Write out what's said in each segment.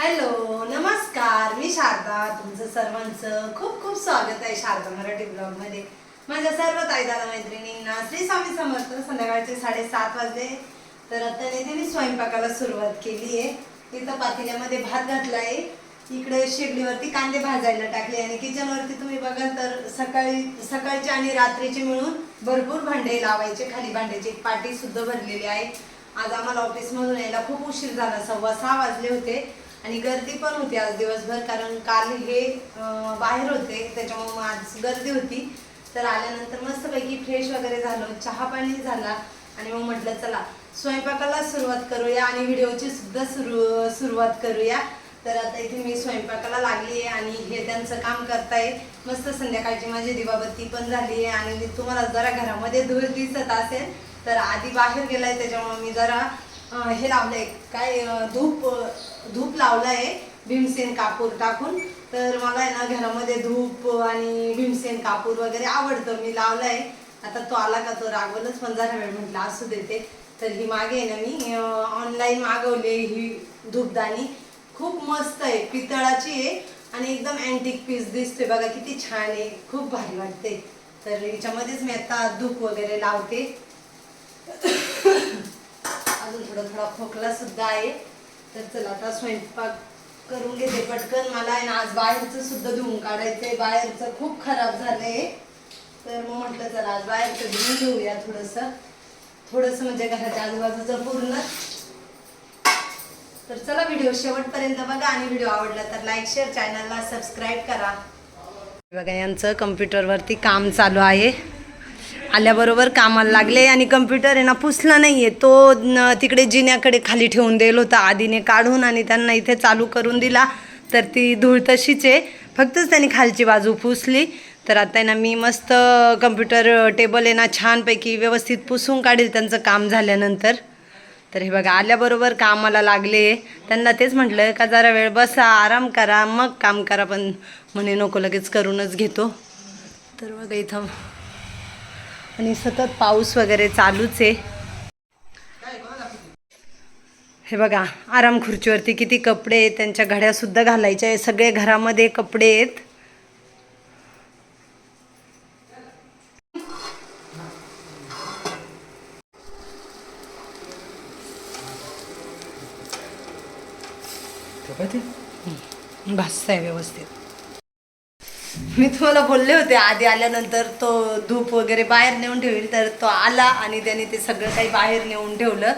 Hello नमस्कार, मी शारदा. तुमचं सर्वांचं खूप खूप स्वागत आहे शारदा मराठी ब्लॉग मध्ये. माझ्या सर्व ताईदाला मैत्रिणींना श्री स्वामी समर्थ. संध्याकाळचे 7:30 वाजले. तर आता इथे मी स्वयंपाकाला सुरुवात केली आहे. इथं पातेल्यामध्ये भात घातलाय, इकडे शेगडीवरती कांदे भाजायला टाकले आणि किचनवरती तुम्ही बघाल तर सकाळचे आणि रात्रीचे मिळून भरपूर भांडे लावायचे. खाली भांड्याची एक पाटी सुद्धा भरलेली आहे. आज आम्हाला ऑफिस मधून यायला खूप उशीर झाला, 6:15 वाजले होते आणि गर्दी पण होती आज दिवसभर, कारण काल हे बाहेर होते त्याच्यामुळे आज गर्दी होती. तर आल्यानंतर मस्तपैकी फ्रेश वगैरे झालो, चहा पाणी झाला आणि मग म्हटलं चला स्वयंपाकाला सुरुवात करूया आणि व्हिडिओची सुद्धा सुरुवात करूया. तर आता इथे मी स्वयंपाकाला लागली आहे आणि हे त्यांचं काम करताय. मस्त संध्याकाळची माझी दिवाबत्ती पण झाली आहे आणि तुम्हाला जरा घरामध्ये धूर दिसत असेल तर आधी बाहेर गेलाय त्याच्यामुळे मी जरा हे लावलंय, काय धूप लावलाय भीमसेन कापूर टाकून. तर मला आहे ना घरामध्ये धूप आणि भीमसेन कापूर वगैरे आवडतं, मी लावलाय. आता तो आला का तो रागवलच, पण जरा वेळ म्हटलं असू देते. तर ही मागे आहे ना मी ऑनलाईन मागवले ही धूपदाणी, खूप मस्त आहे, पितळाची आहे आणि एकदम अँटिक पीस दिसतोय बघा, किती छान आहे, खूप भारी वाटते. तर याच्यामध्येच मी आता धूप वगैरे लावते. अजून थोडा खोकला सुद्धा आहे. तर चला आता स्वयंपाक करून घेते पटकन. मला आहे ना आज बाहेरचं सुद्धा धुवून काढायचंय, बाहेरचं खूप खराब झालंय. तर मग म्हटलं चला आज बाहेरचं धुवून घेऊया थोडंसं म्हणजे घराच्या आजूबाजूचं पूर्ण. तर चला व्हिडिओ शेवटपर्यंत बघा आणि व्हिडिओ आवडला तर लाईक शेअर, चॅनलला सबस्क्राईब करा. बघा यांचं कम्प्युटरवरती काम चालू आहे. आल्याबरोबर कामाला लागले आणि कम्प्युटर आहे ना पुसला नाही आहे, तो तिकडे जिन्याकडे खाली ठेवून दिला होता आधीने काढून आणि त्यांना इथे चालू करून दिला. तर ती धूळ तशीच आहे, फक्तच त्यांनी खालची बाजू पुसली. तर आता आहे ना मी मस्त कम्प्युटर टेबल आहे ना छानपैकी व्यवस्थित पुसून काढेल त्यांचं काम झाल्यानंतर. तर हे बघा आल्याबरोबर कामाला लागले. त्यांना तेच म्हटलं का जरा वेळ बसा, आराम करा, मग काम करा, पण म्हणे नको लगेच करूनच घेतो. तर बघा इथं आणि सतत पाऊस वगैरे चालूच आहे. हे बघा आराम खुर्चीवरती किती कपडे आहेत, त्यांच्या घड्या सुद्धा घालायच्या आहे, सगळे घरामध्ये कपडे आहेत. भासताय व्यवस्थित. मी तुम्हाला बोलले होते आधी आल्यानंतर तो धूप वगैरे बाहेर नेऊन ठेवेल, तर तो आला आणि त्याने ते सगळं काही बाहेर नेऊन ठेवलं.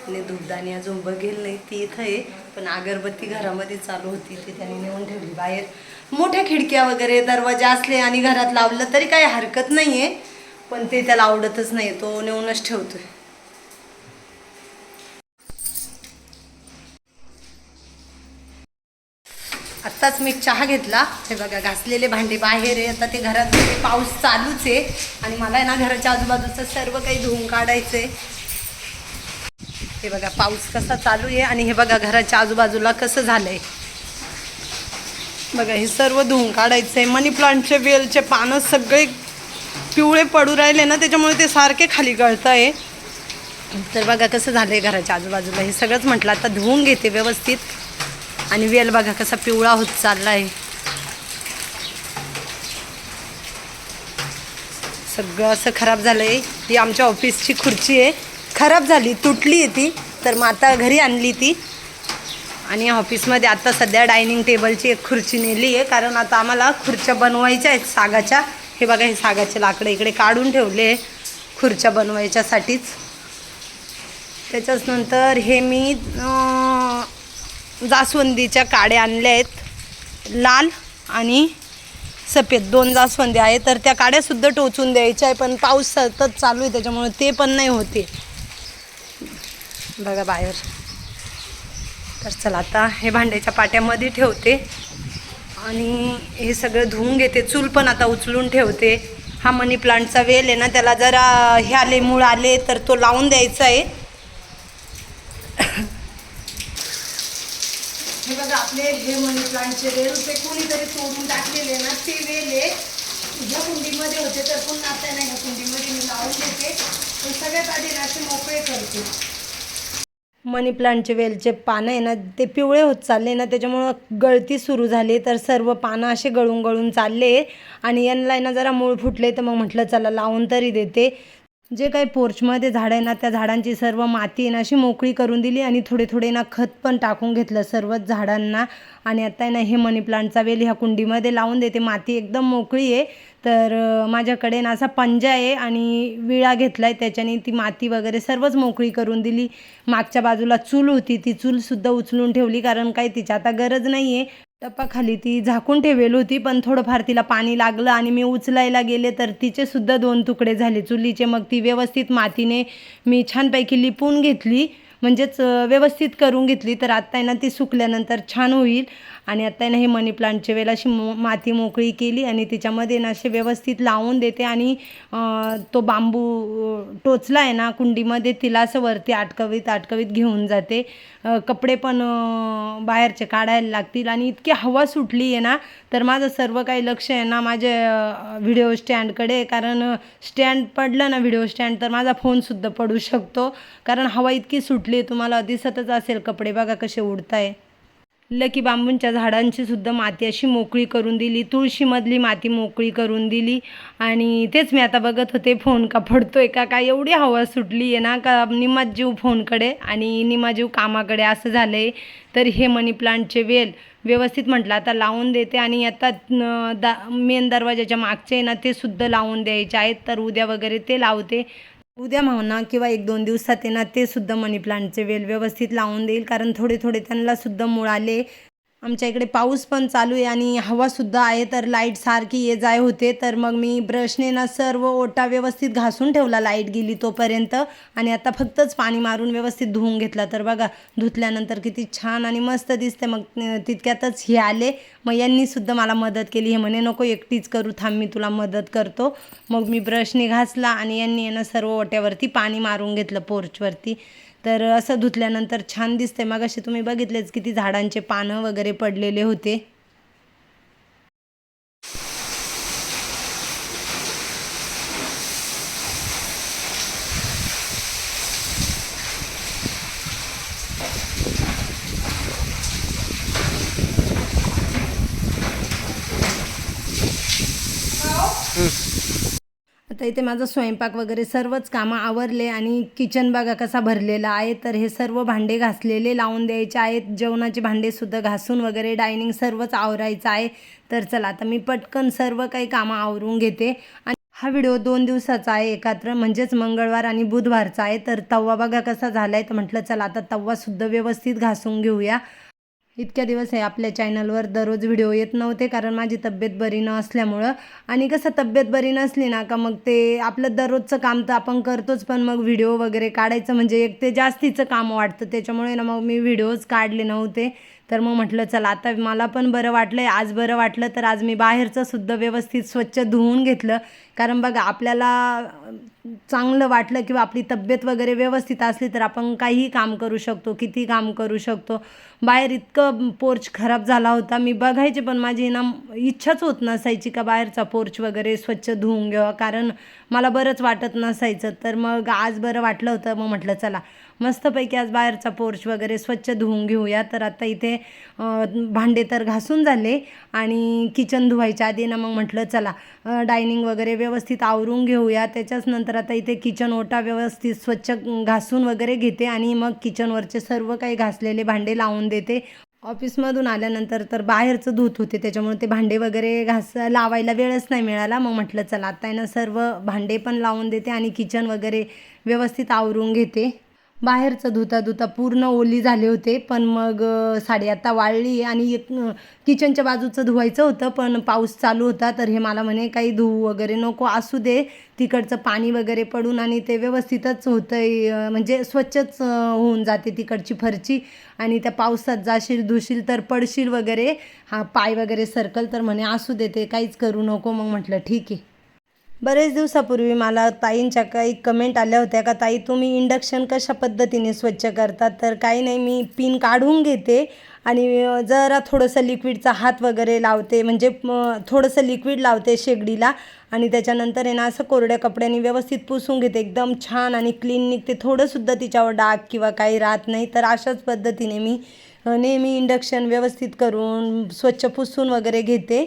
त्याने धूपदाणी अजून बघेल नाही, ती इथं आहे, पण अगरबत्ती घरामध्ये चालू होती ती त्याने नेऊन ठेवली बाहेर. मोठ्या खिडक्या वगैरे दरवाजे असले आणि घरात लावलं तरी काही हरकत नाही आहे, पण ते त्याला आवडतच नाही, तो नेऊनच ठेवतोय. आत्ताच मी चहा घेतला. हे बघा घासलेले भांडे बाहेर आहे. आता ते घरात पाऊस चालूच आहे आणि मला आहे ना घराच्या आजूबाजूचं सर्व काही धुवून काढायचं आहे. हे बघा पाऊस कसा चालू आहे आणि हे बघा घराच्या आजूबाजूला कसं झालंय बघा, हे सर्व धुवून काढायचं आहे. मनी प्लांटचे वेलचे पानं सगळे पिवळे पडू राहिले ना, त्याच्यामुळे ते सारखे खाली गळत आहे. तर बघा कसं झालंय घराच्या आजूबाजूला, हे सगळंच म्हटलं आता धुवून घेते व्यवस्थित. आणि वेल बघा कसा पिवळा होत चालला आहे, सगळं असं खराब झालं आहे. ही आमच्या ऑफिसची खुर्ची आहे, खराब झाली, तुटली आहे ती. तर मग आता घरी आणली ती आणि ऑफिसमध्ये आता सध्या डायनिंग टेबलची एक खुर्ची नेली आहे, कारण आता आम्हाला खुर्च्या बनवायच्या आहेत सागाच्या. हे बघा हे सागाचे लाकडं इकडे काढून ठेवले खुर्च्या बनवायच्यासाठीच. त्याच्याच नंतर हे मी जास्वंदीच्या काड्या आणल्या आहेत, लाल आणि सफेद 2 जास्वंदी आहे. तर त्या काड्यासुद्धा टोचून द्यायच्या आहे, पण पाऊस सतत चालू आहे त्याच्यामुळे ते पण नाही होते बघा बाहेर. तर चला आता हे भांड्याच्या पाट्यामध्ये ठेवते आणि हे सगळं धुवून घेते. चूल पण आता उचलून ठेवते. हा मनी प्लांटचा वेल आहे ना, त्याला जरा हे आले मूळ आले तर तो लावून द्यायचा आहे. हे बघा आपले हे मनी प्लांटचे वेल ते कोणीतरी तोडून टाकलेले ना, ते वेल आहे. ज्या कुंडीमध्ये होते तर पुन्हा आता नाही, ह्या कुंडीमध्ये मी लावून देते. पण सगळ्यात आधी ना असे मोकळे करते. मनी प्लांटचे वेलचे पानं आहे ना ते पिवळे होत चालले ना, त्याच्यामुळं गळती सुरू झाली. तर सर्व पानं असे गळून गळून चालले आणि यांना आहे ना जरा मूळ फुटले. तर मग म्हटलं चला लावून तरी देते. जे काही पोर्चमध्ये झाडं आहे ना त्या झाडांची सर्व माती आहे ना अशी मोकळी करून दिली आणि थोडे थोडे ना खत पण टाकून घेतलं सर्वच झाडांना. आणि आता आहे ना हे मनी प्लांटचा वेल ह्या कुंडीमध्ये लावून देते. माती एकदम मोकळी आहे. तर माझ्याकडे ना असा पंजा आहे आणि विळा घेतला आहे, त्याच्याने ती माती वगैरे सर्वच मोकळी करून दिली. मागच्या बाजूला चूल होती, ती चूलसुद्धा उचलून ठेवली, कारण काही तिची आता गरज नाही आहे. टपाखाली ती झाकून ठेवेल होती, पण थोडंफार तिला पाणी लागलं आणि मी उचलायला गेले तर तिचेसुद्धा 2 तुकडे झाले चुलीचे. मग ती व्यवस्थित मातीने मी छानपैकी लिपून घेतली, म्हणजेच व्यवस्थित करून घेतली. तर आत्ता आहे ना ती सुकल्यानंतर छान होईल. आणि आत्ता आहे ना हे मनी प्लांटच्या वेळेला अशी माती मोकळी केली आणि तिच्यामध्ये ना असे व्यवस्थित लावून देते. आणि तो बांबू टोचला आहे ना कुंडीमध्ये, तिला असं वरती अटकवीत घेऊन जाते. कपडे पण बाहेरचे काढायला लागतील. आणि इतकी हवा सुटली आहे ना, तर माझं सर्व काही लक्ष आहे ना माझ्या व्हिडिओ स्टँडकडे. कारण स्टँड पडलं ना व्हिडिओ स्टँड तर माझा फोनसुद्धा पडू शकतो, कारण हवा इतकी सुटली. तुम्हाला दिसतच असेल कपडे बघा कसे उडत आहे. लकी बांबूंच्या झाडांची सुद्धा माती अशी मोकळी करून दिली, तुळशीमधली माती मोकळी करून दिली. आणि तेच मी आता बघत होते फोन का पडतोय का काय, एवढी हवा सुटली आहे ना का निम्मा जीव फोनकडे आणि निम्मा जीव कामाकडे असं झालं आहे. तर हे मनी प्लांटचे वेल व्यवस्थित म्हटलं आता लावून देते. आणि आता मेन दरवाजाच्या मागचे आहे ना ते सुद्धा लावून द्यायचे आहेत, तर उद्या वगैरे ते लावते. उद्या म्हणा किंवा 1-2 दिवसात आहे ना ते सुद्धा मनी प्लांटचे वेल व्यवस्थित लावून देईल, कारण थोडे थोडे त्यांना सुद्धा मूळ आले. आमच्या इकडे पाऊस पण चालू आहे आणि हवासुद्धा आहे, तर लाईट सारखी ये जाय होते. तर मग मी ब्रशने ना सर्व ओटा व्यवस्थित घासून ठेवला लाईट गेली तोपर्यंत. आणि आता फक्तच पाणी मारून व्यवस्थित धुवून घेतला. तर बघा धुतल्यानंतर किती छान आणि मस्त दिसते. मग तितक्यातच हे आले, मग यांनीसुद्धा मला मदत केली. हे म्हणे नको एकटीच करू, थांब मी तुला मदत करतो. मग मी ब्रशने घासला आणि यांनी यांना सर्व ओट्यावरती पाणी मारून घेतलं पोर्चवरती. तर असं धुतल्यानंतर छान दिसते. मगाशी तुम्ही बघितलेच किती झाडांचे पानं वगैरे पडलेले होते. आता इथे माझं स्वयंपाक वगैरे सर्वच कामं आवरले आणि किचन बघा कसा भरलेला आहे. तर हे सर्व भांडे घासलेले लावून द्यायचे आहेत. जेवणाचे भांडेसुद्धा घासून वगैरे डायनिंग सर्वच आवरायचं आहे. तर चला आता मी पटकन सर्व काही कामं आवरून घेते. आणि हा व्हिडिओ 2 दिवसाचा आहे एकत्र, म्हणजेच मंगळवार आणि बुधवारचा आहे. तर तवा बघा कसा झाला आहे. तर म्हटलं चला आता तवासुद्धा व्यवस्थित घासून घेऊया. इतक्या दिवस आहे आपल्या चॅनलवर दररोज व्हिडिओ येत नव्हते, कारण माझी तब्येत बरी न असल्यामुळं. आणि कसं तब्येत बरी नसली ना का मग ते आपलं दररोजचं काम तर आपण करतोच, पण मग व्हिडिओ वगैरे काढायचं म्हणजे एक ते जास्तीचं काम वाटतं. त्याच्यामुळे ना मग मी व्हिडिओज काढले नव्हते. तर मग म्हटलं चला आता मला पण बरं वाटलं आहे, आज बरं वाटलं तर आज मी बाहेरचं सुद्धा व्यवस्थित स्वच्छ धुवून घेतलं. कारण बघा आपल्याला चांगलं वाटलं किंवा आपली तब्येत वगैरे व्यवस्थित असली तर आपण काहीही काम करू शकतो, किती काम करू शकतो. बाहेर इतकं पोर्च खराब झाला होता, मी बघायचे पण माझी ना इच्छाच होत नसायची का बाहेरचा पोर्च वगैरे स्वच्छ धुवून घ्यावा, कारण मला बरंच वाटत नसायचं. तर मग आज बरं वाटलं होतं, मग म्हटलं चला मस्तपैकी आज बाहेरचा पोर्च वगैरे स्वच्छ धुवून घेऊया. तर आता इथे भांडे तर घासून झाले आणि किचन धुवायच्या आधी ना मग म्हटलं चला डायनिंग वगैरे व्यवस्थित आवरून घेऊया. त्याच्याच नंतर आता इथे किचन ओटा व्यवस्थित स्वच्छ घासून वगैरे घेते आणि मग किचनवरचे सर्व काही घासलेले भांडे लावून देते. ऑफिसमधून आल्यानंतर तर बाहेरचं धूत होते, त्याच्यामुळे ते भांडे वगैरे लावायला वेळच नाही मिळाला. मग म्हटलं चला आता आहे ना सर्व भांडे पण लावून देते आणि किचन वगैरे व्यवस्थित आवरून घेते. बाहेरचं धुता पूर्ण ओली झाले होते, पण मग साडी आता वाळली आणि किचनच्या बाजूचं धुवायचं होतं, पण पाऊस चालू होता. तर हे मला म्हणे काही धुवू वगैरे नको, असू दे तिकडचं पाणी वगैरे पडून आणि ते व्यवस्थितच होतं, म्हणजे स्वच्छच होऊन जाते तिकडची फरची. आणि त्या पावसात जाशील धुशील तर पडशील वगैरे, हा पाय वगैरे सरकल, तर म्हणे असू दे ते काहीच करू नको. मग म्हटलं ठीक आहे. बरेच दिवसापूर्वी मला ताईंच्या काही कमेंट आल्या होत्या का ताई तुम्ही इंडक्शन कशा पद्धतीने स्वच्छ करतात. तर काही नाही, मी पिन काढून घेते आणि जरा थोडंसं लिक्विडचा हात वगैरे लावते, म्हणजे थोडंसं लिक्विड लावते शेगडीला आणि त्याच्यानंतर आहे ना असं कोरड्या कपड्याने व्यवस्थित पुसून घेते. एकदम छान आणि क्लीन निघते, थोडंसुद्धा तिच्यावर डाग किंवा काही राहत नाही. तर अशाच पद्धतीने मी नेहमी इंडक्शन व्यवस्थित करून स्वच्छ पुसून वगैरे घेते.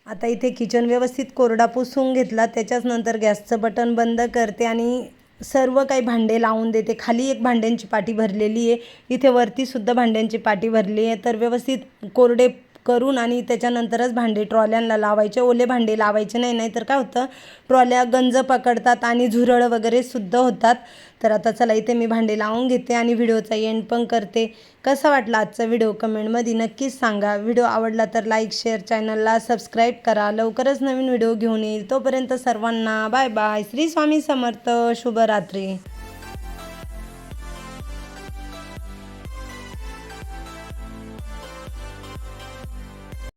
आता इथे किचन व्यवस्थित कोरडा पुसून घेतला, त्याच्याच नंतर गॅसचं बटन बंद करते आणि सर्व काही भांडे लावून देते. खाली एक भांड्यांची पाटी भरलेली आहे, इथे वरतीसुद्धा भांड्यांची पाटी भरली आहे. तर व्यवस्थित कोरडे करून आणि त्याच्यानंतरच भांडे ट्रॉल्यांना लावायचे. ओले भांडे लावायचे नाही, नाहीतर काय होतं ट्रॉल्या गंज पकडतात आणि झुरळ वगैरे सुद्धा होतात. तर आता चला इथे मी भांडे लावून घेते आणि व्हिडिओचा एंड पण करते. कसा वाटला आजचा व्हिडिओ कमेंटमध्ये नक्कीच सांगा. व्हिडिओ आवडला तर लाईक शेअर, चॅनलला सबस्क्राईब करा. लवकरच नवीन व्हिडिओ घेऊन येईल. तोपर्यंत सर्वांना बाय बाय. श्री स्वामी समर्थ. शुभरात्री.